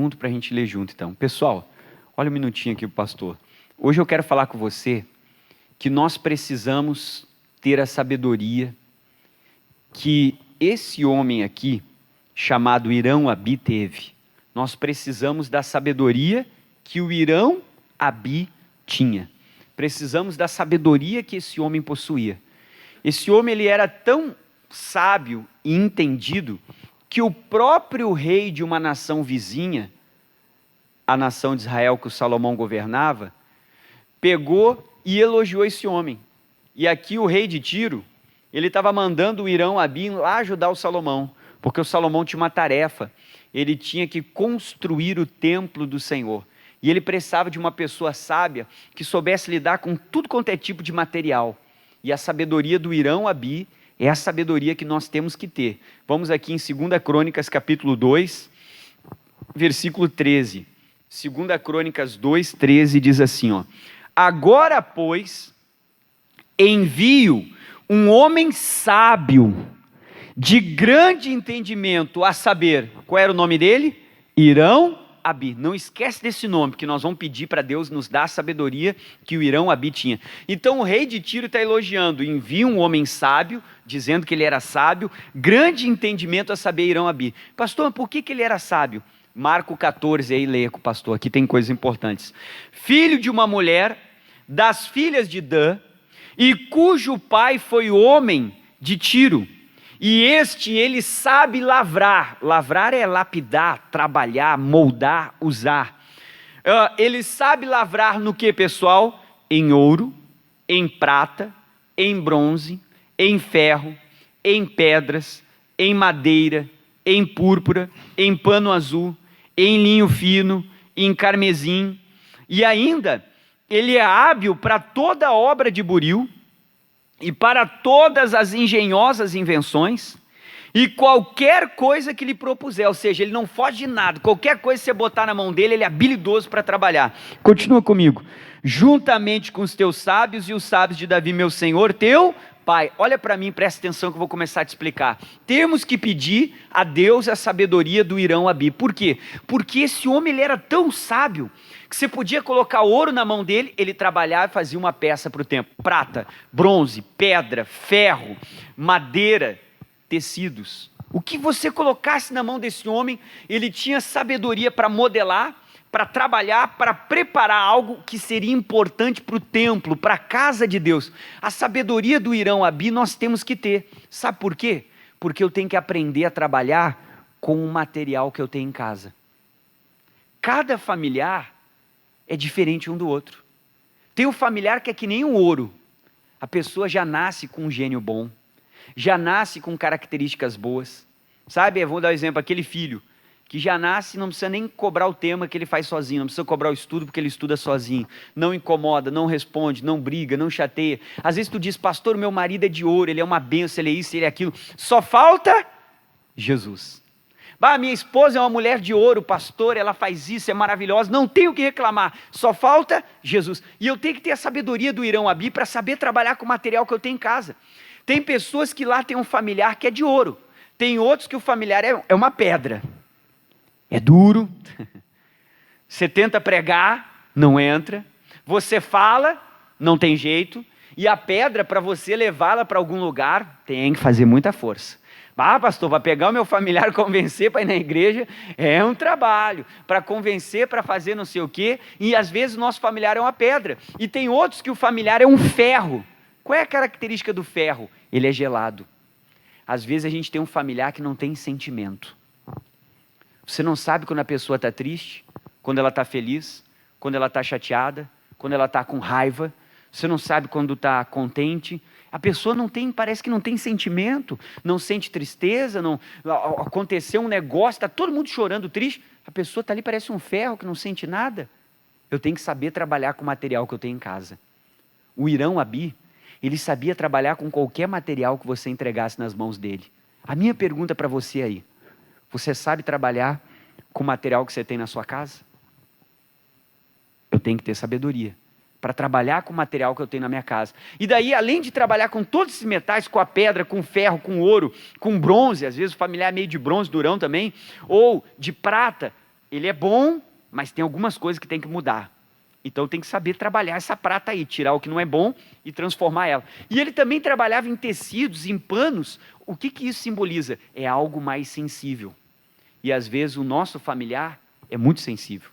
junto para a gente ler junto então. Pessoal, olha um minutinho aqui, pastor. Hoje eu quero falar com você que nós precisamos ter a sabedoria que esse homem aqui, chamado Irão-Abi, teve. Nós precisamos da sabedoria que o Irão-Abi tinha. Precisamos da sabedoria que esse homem possuía. Esse homem ele era tão sábio e entendido que o próprio rei de uma nação vizinha, a nação de Israel que o Salomão governava, pegou e elogiou esse homem. E aqui o rei de Tiro, ele estava mandando o Irão-Abi lá ajudar o Salomão, porque o Salomão tinha uma tarefa, ele tinha que construir o templo do Senhor. E ele precisava de uma pessoa sábia que soubesse lidar com tudo quanto é tipo de material. E a sabedoria do Irão-Abi é a sabedoria que nós temos que ter. Vamos aqui em 2 Crônicas, capítulo 2, versículo 13. 2 Crônicas 2, 13 diz assim, ó: agora, pois, envio um homem sábio, de grande entendimento, a saber, qual era o nome dele? Irão-Abi. Não esquece desse nome, porque nós vamos pedir para Deus nos dar a sabedoria que o Irão-Abi tinha. Então o rei de Tiro está elogiando, envia um homem sábio, dizendo que ele era sábio, grande entendimento, a saber, Irão-Abi. Pastor, por que ele era sábio? Marco 14, aí leia com o pastor, aqui tem coisas importantes. Filho de uma mulher, das filhas de Dan, e cujo pai foi homem de Tiro, e ele sabe lavrar. Lavrar é lapidar, trabalhar, moldar, usar. Ele sabe lavrar no que, pessoal? Em ouro, em prata, em bronze, em ferro, em pedras, em madeira, em púrpura, em pano azul, em linho fino, em carmesim, e ainda ele é hábil para toda obra de buril e para todas as engenhosas invenções, e qualquer coisa que lhe propuser, ou seja, ele não foge de nada, qualquer coisa que você botar na mão dele, ele é habilidoso para trabalhar. Continua comigo. Juntamente com os teus sábios e os sábios de Davi, meu senhor, teu pai. Olha para mim, presta atenção que eu vou começar a te explicar. Temos que pedir a Deus a sabedoria do Irão-Abi. Por quê? Porque esse homem ele era tão sábio que você podia colocar ouro na mão dele, ele trabalhava e fazia uma peça para o templo. Prata, bronze, pedra, ferro, madeira, tecidos. O que você colocasse na mão desse homem, ele tinha sabedoria para modelar, para trabalhar, para preparar algo que seria importante para o templo, para a casa de Deus. A sabedoria do Irão-Abi nós temos que ter. Sabe por quê? Porque eu tenho que aprender a trabalhar com o material que eu tenho em casa. Cada familiar é diferente um do outro. Tem um familiar que é que nem um ouro. A pessoa já nasce com um gênio bom, já nasce com características boas. Sabe, eu vou dar um exemplo, aquele filho que já nasce, não precisa nem cobrar o tema que ele faz sozinho, não precisa cobrar o estudo porque ele estuda sozinho, não incomoda, não responde, não briga, não chateia. Às vezes tu diz, pastor, meu marido é de ouro, ele é uma bênção, ele é isso, ele é aquilo, só falta Jesus. Bah, minha esposa é uma mulher de ouro, pastor, ela faz isso, é maravilhosa, não tenho o que reclamar, só falta Jesus. E eu tenho que ter a sabedoria do Irão-Abi para saber trabalhar com o material que eu tenho em casa. Tem pessoas que lá tem um familiar que é de ouro, tem outros que o familiar é uma pedra. É duro, você tenta pregar, não entra, você fala, não tem jeito, e a pedra, para você levá-la para algum lugar, tem que fazer muita força. Ah, pastor, para pegar o meu familiar, convencer para ir na igreja, é um trabalho, para convencer, para fazer não sei o quê, e às vezes o nosso familiar é uma pedra, e tem outros que o familiar é um ferro. Qual é a característica do ferro? Ele é gelado. Às vezes a gente tem um familiar que não tem sentimento. Você não sabe quando a pessoa está triste, quando ela está feliz, quando ela está chateada, quando ela está com raiva. Você não sabe quando está contente. A pessoa não tem, parece que não tem sentimento, não sente tristeza, não aconteceu um negócio, está todo mundo chorando, triste. A pessoa está ali, parece um ferro que não sente nada. Eu tenho que saber trabalhar com o material que eu tenho em casa. O Irão-Abi, ele sabia trabalhar com qualquer material que você entregasse nas mãos dele. A minha pergunta para você aí, você sabe trabalhar com o material que você tem na sua casa? Eu tenho que ter sabedoria para trabalhar com o material que eu tenho na minha casa. E daí, além de trabalhar com todos esses metais, com a pedra, com ferro, com ouro, com bronze, às vezes o familiar é meio de bronze, durão também, ou de prata, ele é bom, mas tem algumas coisas que tem que mudar. Então tem que saber trabalhar essa prata aí, tirar o que não é bom e transformar ela. E ele também trabalhava em tecidos, em panos. O que isso simboliza? É algo mais sensível. E às vezes o nosso familiar é muito sensível.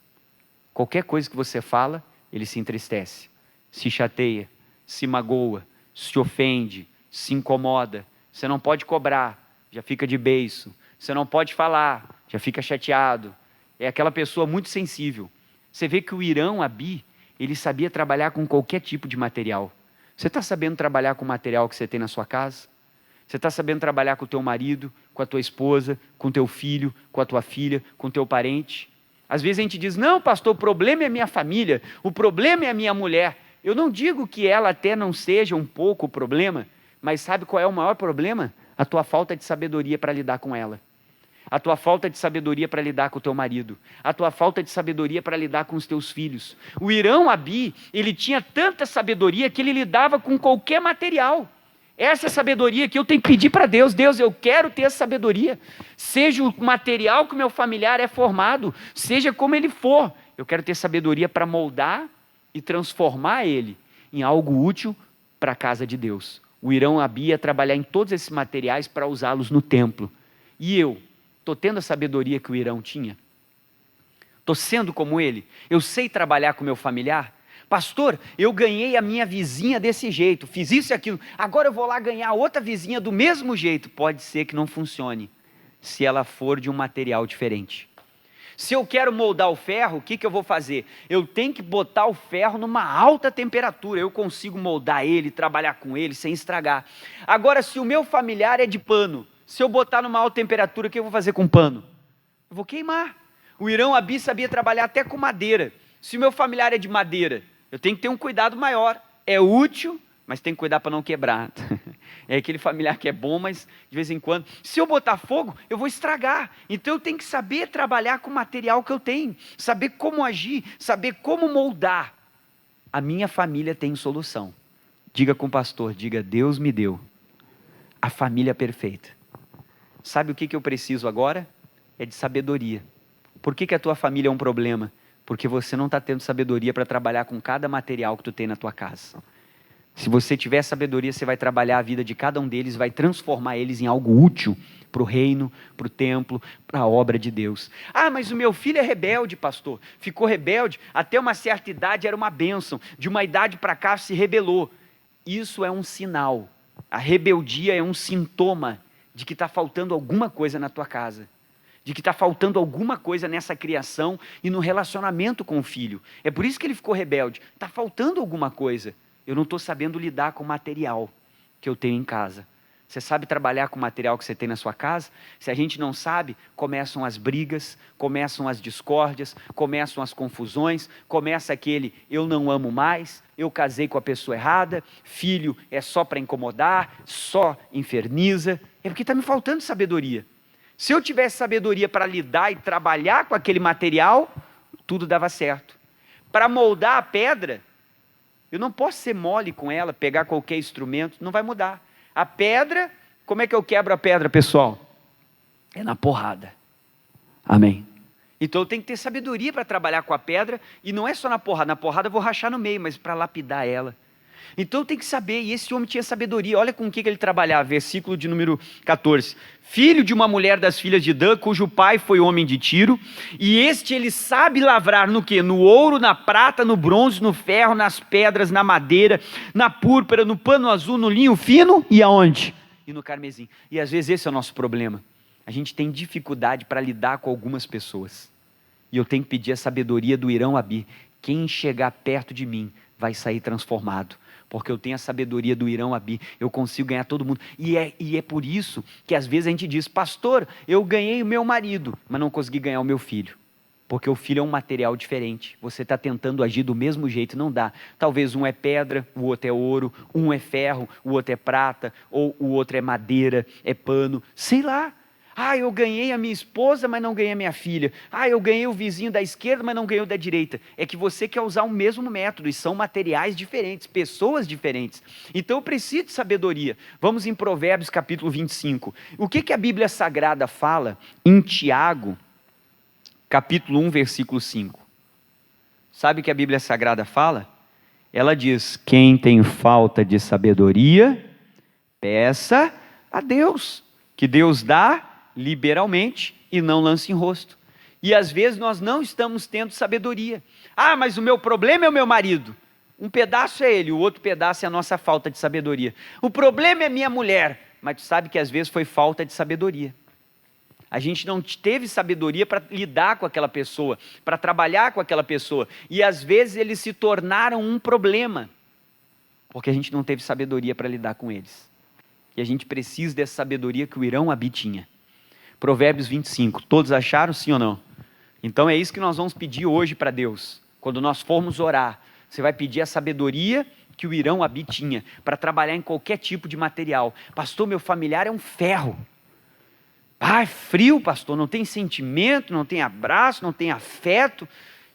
Qualquer coisa que você fala, ele se entristece, se chateia, se magoa, se ofende, se incomoda. Você não pode cobrar, já fica de beiço. Você não pode falar, já fica chateado. É aquela pessoa muito sensível. Você vê que o Irão Abi, ele sabia trabalhar com qualquer tipo de material. Você está sabendo trabalhar com o material que você tem na sua casa? Você está sabendo trabalhar com o teu marido, com a tua esposa, com o teu filho, com a tua filha, com o teu parente? Às vezes a gente diz, não, pastor, o problema é a minha família, o problema é a minha mulher. Eu não digo que ela até não seja um pouco o problema, mas sabe qual é o maior problema? A tua falta de sabedoria para lidar com ela. A tua falta de sabedoria para lidar com o teu marido, a tua falta de sabedoria para lidar com os teus filhos. O Irão Abi, ele tinha tanta sabedoria que ele lidava com qualquer material. Essa é a sabedoria que eu tenho que pedir para Deus. Deus, eu quero ter essa sabedoria. Seja o material que o meu familiar é formado, seja como ele for, eu quero ter sabedoria para moldar e transformar ele em algo útil para a casa de Deus. O Irão Abi ia trabalhar em todos esses materiais para usá-los no templo. E eu? Estou tendo a sabedoria que o Irão tinha? Estou sendo como ele? Eu sei trabalhar com o meu familiar? Pastor, eu ganhei a minha vizinha desse jeito, fiz isso e aquilo, agora eu vou lá ganhar outra vizinha do mesmo jeito. Pode ser que não funcione, se ela for de um material diferente. Se eu quero moldar o ferro, o que eu vou fazer? Eu tenho que botar o ferro numa alta temperatura, eu consigo moldar ele, trabalhar com ele sem estragar. Agora, se o meu familiar é de pano, se eu botar numa alta temperatura, o que eu vou fazer com pano? Eu vou queimar. O Irão Abi sabia trabalhar até com madeira. Se o meu familiar é de madeira, eu tenho que ter um cuidado maior. É útil, mas tem que cuidar para não quebrar. É aquele familiar que é bom, mas de vez em quando. Se eu botar fogo, eu vou estragar. Então eu tenho que saber trabalhar com o material que eu tenho, saber como agir, saber como moldar. A minha família tem solução. Diga com o pastor, diga, Deus me deu a família perfeita. Sabe o que eu preciso agora? É de sabedoria. Por que a tua família é um problema? Porque você não está tendo sabedoria para trabalhar com cada material que tu tem na tua casa. Se você tiver sabedoria, você vai trabalhar a vida de cada um deles, vai transformar eles em algo útil para o reino, para o templo, para a obra de Deus. Ah, mas o meu filho é rebelde, pastor. Ficou rebelde, até uma certa idade era uma bênção. De uma idade para cá se rebelou. Isso é um sinal. A rebeldia é um sintoma de que está faltando alguma coisa na tua casa. De que está faltando alguma coisa nessa criação e no relacionamento com o filho. É por isso que ele ficou rebelde. Está faltando alguma coisa. Eu não estou sabendo lidar com o material que eu tenho em casa. Você sabe trabalhar com o material que você tem na sua casa? Se a gente não sabe, começam as brigas, começam as discórdias, começam as confusões, começa aquele eu não amo mais, eu casei com a pessoa errada, filho é só para incomodar, só inferniza. É porque está me faltando sabedoria. Se eu tivesse sabedoria para lidar e trabalhar com aquele material, tudo dava certo. Para moldar a pedra, eu não posso ser mole com ela, pegar qualquer instrumento, não vai mudar. A pedra, como é que eu quebro a pedra, pessoal? É na porrada. Amém. Então eu tenho que ter sabedoria para trabalhar com a pedra, e não é só na porrada eu vou rachar no meio, mas para lapidar ela. Então eu tenho que saber, e esse homem tinha sabedoria. Olha com o que ele trabalhava, versículo de número 14. Filho de uma mulher das filhas de Dan, cujo pai foi homem de Tiro, e este ele sabe lavrar no quê? No ouro, na prata, no bronze, no ferro, nas pedras, na madeira, na púrpura, no pano azul, no linho fino, e aonde? E no carmesim. E às vezes esse é o nosso problema. A gente tem dificuldade para lidar com algumas pessoas. E eu tenho que pedir a sabedoria do Irão Abi. Quem chegar perto de mim vai sair transformado. Porque eu tenho a sabedoria do Irão Abi, eu consigo ganhar todo mundo. E é por isso que às vezes a gente diz, pastor, eu ganhei o meu marido, mas não consegui ganhar o meu filho. Porque o filho é um material diferente. Você está tentando agir do mesmo jeito, não dá. Talvez um é pedra, o outro é ouro, um é ferro, o outro é prata, ou o outro é madeira, é pano, sei lá. Ah, eu ganhei a minha esposa, mas não ganhei a minha filha. Ah, eu ganhei o vizinho da esquerda, mas não ganhei o da direita. É que você quer usar o mesmo método, e são materiais diferentes, pessoas diferentes. Então eu preciso de sabedoria. Vamos em Provérbios capítulo 25. O que a Bíblia Sagrada fala em Tiago, capítulo 1, versículo 5. Sabe o que a Bíblia Sagrada fala? Ela diz: quem tem falta de sabedoria, peça a Deus, que Deus dá liberalmente e não lança em rosto. E às vezes nós não estamos tendo sabedoria. Ah, mas o meu problema é o meu marido. Um pedaço é ele, o outro pedaço é a nossa falta de sabedoria. O problema é minha mulher, mas tu sabe que às vezes foi falta de sabedoria. A gente não teve sabedoria para lidar com aquela pessoa, para trabalhar com aquela pessoa. E às vezes eles se tornaram um problema, porque a gente não teve sabedoria para lidar com eles. E a gente precisa dessa sabedoria que o Irão Abi tinha. Provérbios 25, todos acharam, sim ou não? Então é isso que nós vamos pedir hoje para Deus. Quando nós formos orar, você vai pedir a sabedoria que o Irão Abi tinha, para trabalhar em qualquer tipo de material. Pastor, meu familiar é um ferro. Ah, é frio, pastor, não tem sentimento, não tem abraço, não tem afeto.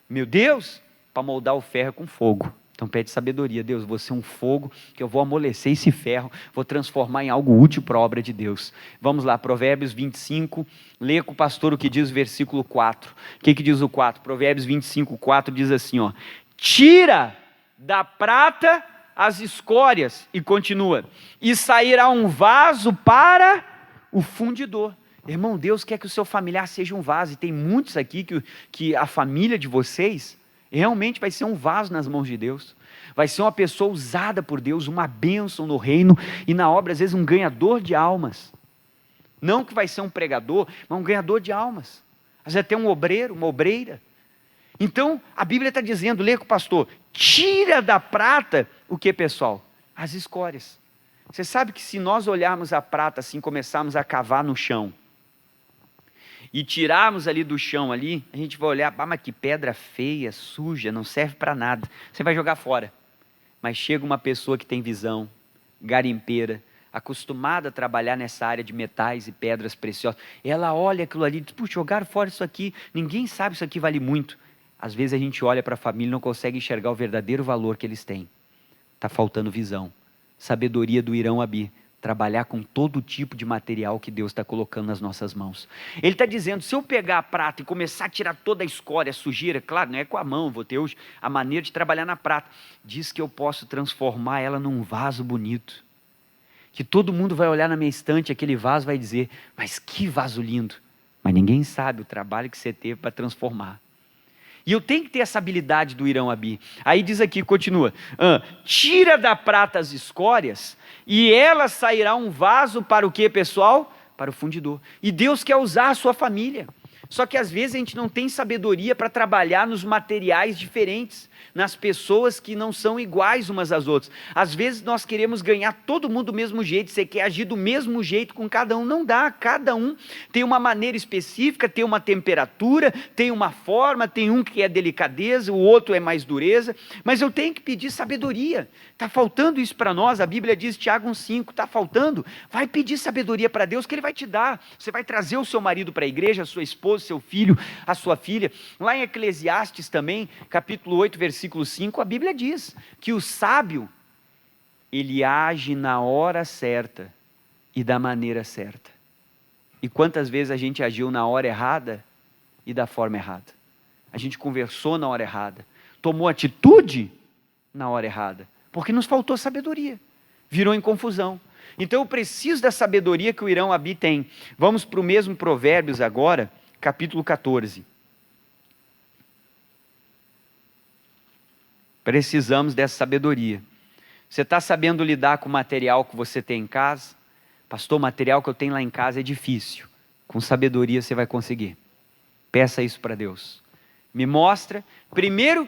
Meu Deus, para moldar o ferro é com fogo. Então pede sabedoria. Deus, vou ser um fogo que eu vou amolecer esse ferro, vou transformar em algo útil para a obra de Deus. Vamos lá, Provérbios 25, lê com o pastor o que diz o versículo 4. O que diz o 4? Provérbios 25, 4 diz assim, ó: tira da prata as escórias, e continua, e sairá um vaso para o fundidor. Irmão, Deus quer que o seu familiar seja um vaso, e tem muitos aqui que a família de vocês realmente vai ser um vaso nas mãos de Deus, vai ser uma pessoa usada por Deus, uma bênção no reino e na obra, às vezes um ganhador de almas, não que vai ser um pregador, mas um ganhador de almas, às vezes até um obreiro, uma obreira. Então a Bíblia está dizendo, lê com o pastor, tira da prata, o que, pessoal? As escórias. Você sabe que se nós olharmos a prata assim, começarmos a cavar no chão, e tirarmos ali do chão ali, a gente vai olhar, mas que pedra feia, suja, não serve para nada. Você vai jogar fora. Mas chega uma pessoa que tem visão, garimpeira, acostumada a trabalhar nessa área de metais e pedras preciosas. Ela olha aquilo ali e diz, puxa, jogaram fora isso aqui, ninguém sabe isso aqui vale muito. Às vezes a gente olha para a família e não consegue enxergar o verdadeiro valor que eles têm. Está faltando visão. Sabedoria do Irão Abi. Trabalhar com todo tipo de material que Deus está colocando nas nossas mãos. Ele está dizendo, se eu pegar a prata e começar a tirar toda a escória, a sujeira, claro, não é com a mão, vou ter hoje a maneira de trabalhar na prata, diz que eu posso transformar ela num vaso bonito, que todo mundo vai olhar na minha estante, aquele vaso vai dizer, mas que vaso lindo, mas ninguém sabe o trabalho que você teve para transformar. E eu tenho que ter essa habilidade do Irão Abi. Aí diz aqui, continua, tira da prata as escórias, e ela sairá um vaso para o que, pessoal? Para o fundidor. E Deus quer usar a sua família. Só que às vezes a gente não tem sabedoria para trabalhar nos materiais diferentes, nas pessoas que não são iguais umas às outras. Às vezes nós queremos ganhar todo mundo do mesmo jeito, você quer agir do mesmo jeito com cada um, não dá, cada um tem uma maneira específica, tem uma temperatura, tem uma forma, tem um que é delicadeza, o outro é mais dureza, mas eu tenho que pedir sabedoria, está faltando isso para nós, a Bíblia diz, Tiago 1,5, está faltando, vai pedir sabedoria para Deus que Ele vai te dar, você vai trazer o seu marido para a igreja, a sua esposa, seu filho, a sua filha, lá em Eclesiastes também, capítulo 8, versículo 5, a Bíblia diz que o sábio, ele age na hora certa e da maneira certa. E quantas vezes a gente agiu na hora errada e da forma errada? A gente conversou na hora errada, tomou atitude na hora errada, porque nos faltou sabedoria, virou em confusão. Então eu preciso da sabedoria que o Irão Abi tem. Vamos para o mesmo Provérbios agora, capítulo 14. Precisamos dessa sabedoria. Você está sabendo lidar com o material que você tem em casa? Pastor, o material que eu tenho lá em casa é difícil. Com sabedoria você vai conseguir. Peça isso para Deus. Me mostra, primeiro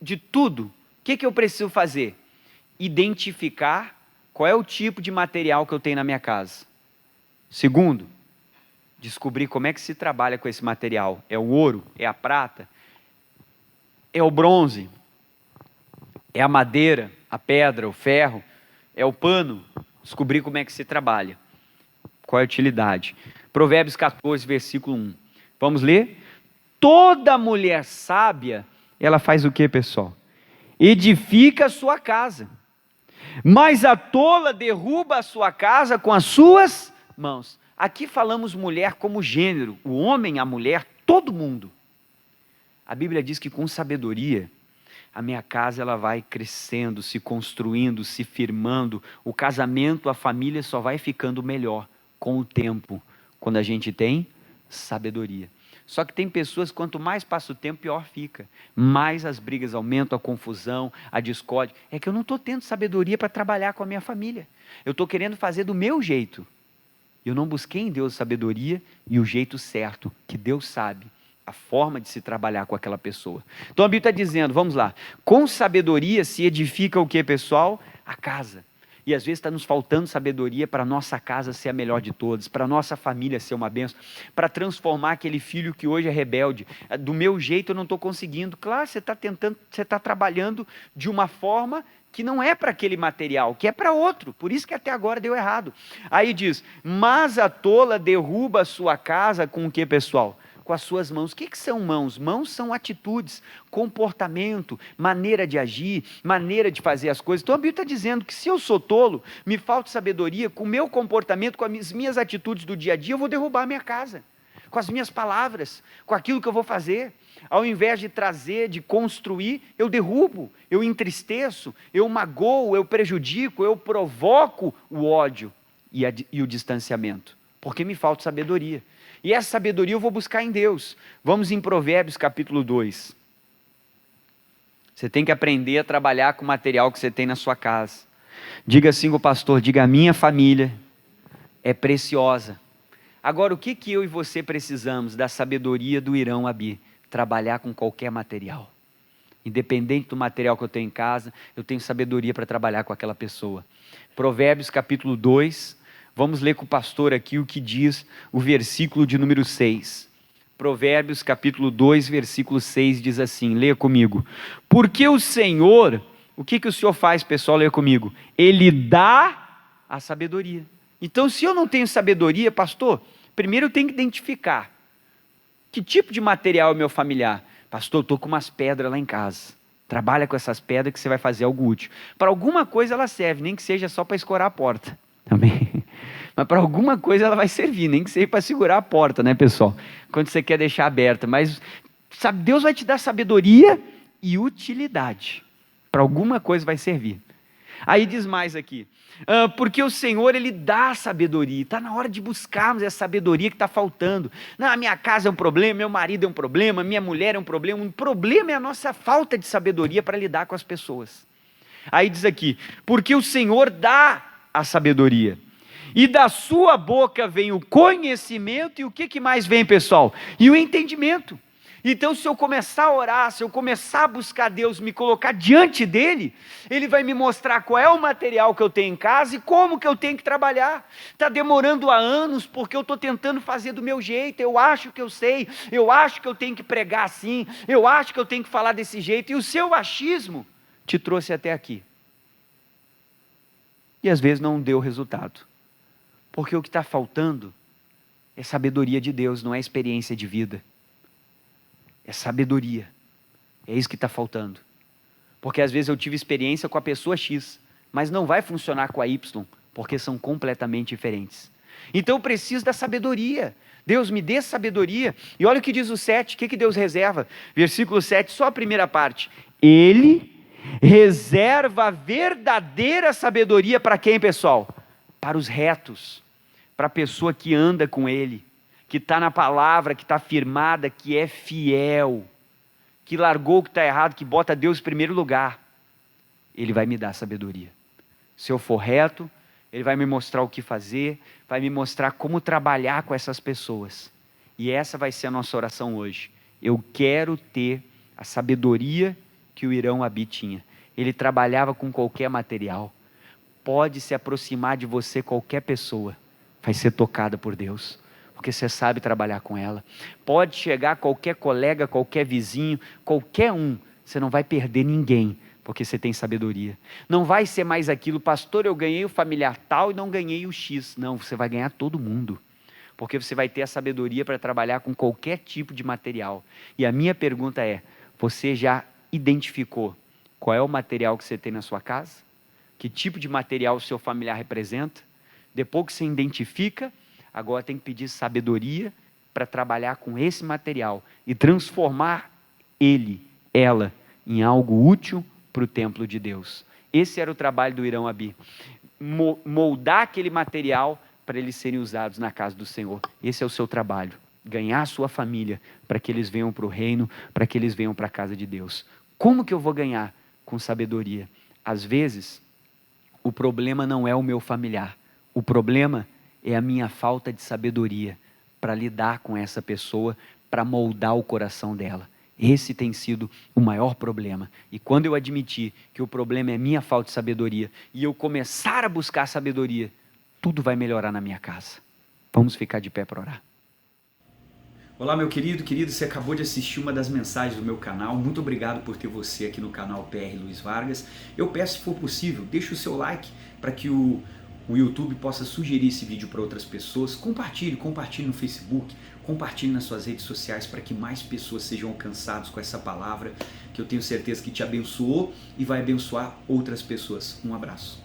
de tudo, o que eu preciso fazer? Identificar qual é o tipo de material que eu tenho na minha casa. Segundo, descobrir como é que se trabalha com esse material. É o ouro? É a prata? É o bronze? É a madeira, a pedra, o ferro, é o pano, descobrir como é que se trabalha. Qual é a utilidade? Provérbios 14, versículo 1. Vamos ler? Toda mulher sábia, ela faz o que, pessoal? Edifica a sua casa, mas a tola derruba a sua casa com as suas mãos. Aqui falamos mulher como gênero, o homem, a mulher, todo mundo. A Bíblia diz que com sabedoria, a minha casa ela vai crescendo, se construindo, se firmando. O casamento, a família só vai ficando melhor com o tempo, quando a gente tem sabedoria. Só que tem pessoas, quanto mais passa o tempo, pior fica. Mais as brigas aumentam, a confusão, a discórdia. É que eu não estou tendo sabedoria para trabalhar com a minha família. Eu estou querendo fazer do meu jeito. Eu não busquei em Deus sabedoria e o jeito certo, que Deus sabe a forma de se trabalhar com aquela pessoa. Então a Bíblia está dizendo, vamos lá, com sabedoria se edifica o que, pessoal? A casa. E às vezes está nos faltando sabedoria para a nossa casa ser a melhor de todas, para a nossa família ser uma bênção, para transformar aquele filho que hoje é rebelde. Do meu jeito eu não estou conseguindo. Claro, você está tentando, você está trabalhando de uma forma que não é para aquele material, que é para outro. Por isso que até agora deu errado. Aí diz, mas a tola derruba a sua casa com o que, pessoal? Com as suas mãos. O que são mãos? Mãos são atitudes, comportamento, maneira de agir, maneira de fazer as coisas. Então a Bíblia está dizendo que se eu sou tolo, me falta sabedoria, com o meu comportamento, com as minhas atitudes do dia a dia, eu vou derrubar a minha casa. Com as minhas palavras, com aquilo que eu vou fazer. Ao invés de trazer, de construir, eu derrubo, eu entristeço, eu magoo, eu prejudico, eu provoco o ódio e o distanciamento. Porque me falta sabedoria. E essa sabedoria eu vou buscar em Deus. Vamos em Provérbios capítulo 2. Você tem que aprender a trabalhar com o material que você tem na sua casa. Diga assim com o pastor, diga, a minha família é preciosa. Agora, o que eu e você precisamos? Da sabedoria do Irão Abi. Trabalhar com qualquer material. Independente do material que eu tenho em casa, eu tenho sabedoria para trabalhar com aquela pessoa. Provérbios capítulo 2. Vamos ler com o pastor aqui o que diz o versículo de número 6. Provérbios capítulo 2, versículo 6 diz assim, leia comigo. Porque o Senhor, o que o Senhor faz, pessoal, leia comigo? Ele dá a sabedoria. Então, se eu não tenho sabedoria, pastor, primeiro eu tenho que identificar que tipo de material é meu familiar. Pastor, eu estou com umas pedras lá em casa. Trabalha com essas pedras que você vai fazer algo útil. Para alguma coisa ela serve, nem que seja só para escorar a porta. Amém? Mas para alguma coisa ela vai servir, nem que seja para segurar a porta, né, pessoal? Quando você quer deixar aberta. Mas sabe, Deus vai te dar sabedoria e utilidade. Para alguma coisa vai servir. Aí diz mais aqui. Porque o Senhor, Ele dá sabedoria. Está na hora de buscarmos essa sabedoria que está faltando. Não, a minha casa é um problema, meu marido é um problema, minha mulher é um problema. Um problema é a nossa falta de sabedoria para lidar com as pessoas. Aí diz aqui, porque o Senhor dá a sabedoria. E da sua boca vem o conhecimento, e o que mais vem, pessoal? E o entendimento. Então, se eu começar a orar, se eu começar a buscar Deus, me colocar diante dEle, Ele vai me mostrar qual é o material que eu tenho em casa e como que eu tenho que trabalhar. Está demorando há anos, porque eu estou tentando fazer do meu jeito, eu acho que eu sei, eu acho que eu tenho que pregar assim, eu acho que eu tenho que falar desse jeito, e o seu achismo te trouxe até aqui. E às vezes não deu resultado. Porque o que está faltando é sabedoria de Deus, não é experiência de vida. É sabedoria. É isso que está faltando. Porque às vezes eu tive experiência com a pessoa X, mas não vai funcionar com a Y, porque são completamente diferentes. Então eu preciso da sabedoria. Deus me dê sabedoria. E olha o que diz o 7, o que Deus reserva? Versículo 7, só a primeira parte. Ele reserva a verdadeira sabedoria para quem, pessoal? Para os retos. Para a pessoa que anda com Ele, que está na palavra, que está firmada, que é fiel, que largou o que está errado, que bota Deus em primeiro lugar. Ele vai me dar sabedoria. Se eu for reto, Ele vai me mostrar o que fazer, vai me mostrar como trabalhar com essas pessoas. E essa vai ser a nossa oração hoje. Eu quero ter a sabedoria que o Irão Abi tinha. Ele trabalhava com qualquer material. Pode se aproximar de você qualquer pessoa, vai ser tocada por Deus, porque você sabe trabalhar com ela. Pode chegar qualquer colega, qualquer vizinho, qualquer um, você não vai perder ninguém, porque você tem sabedoria. Não vai ser mais aquilo, pastor, eu ganhei o familiar tal e não ganhei o X. Não, você vai ganhar todo mundo, porque você vai ter a sabedoria para trabalhar com qualquer tipo de material. E a minha pergunta é, você já identificou qual é o material que você tem na sua casa? Que tipo de material o seu familiar representa? Depois que você identifica, agora tem que pedir sabedoria para trabalhar com esse material e transformar ela, em algo útil para o templo de Deus. Esse era o trabalho do Irão Abi. Moldar aquele material para eles serem usados na casa do Senhor. Esse é o seu trabalho. Ganhar a sua família para que eles venham para o reino, para que eles venham para a casa de Deus. Como que eu vou ganhar? Com sabedoria. Às vezes, o problema não é o meu familiar. O problema é a minha falta de sabedoria para lidar com essa pessoa, para moldar o coração dela. Esse tem sido o maior problema. E quando eu admitir que o problema é minha falta de sabedoria e eu começar a buscar sabedoria, tudo vai melhorar na minha casa. Vamos ficar de pé para orar. Olá, meu querido, você acabou de assistir uma das mensagens do meu canal. Muito obrigado por ter você aqui no canal PR Luiz Vargas. Eu peço, se for possível, deixe o seu like para que o YouTube possa sugerir esse vídeo para outras pessoas. Compartilhe no Facebook, compartilhe nas suas redes sociais para que mais pessoas sejam alcançadas com essa palavra que eu tenho certeza que te abençoou e vai abençoar outras pessoas. Um abraço.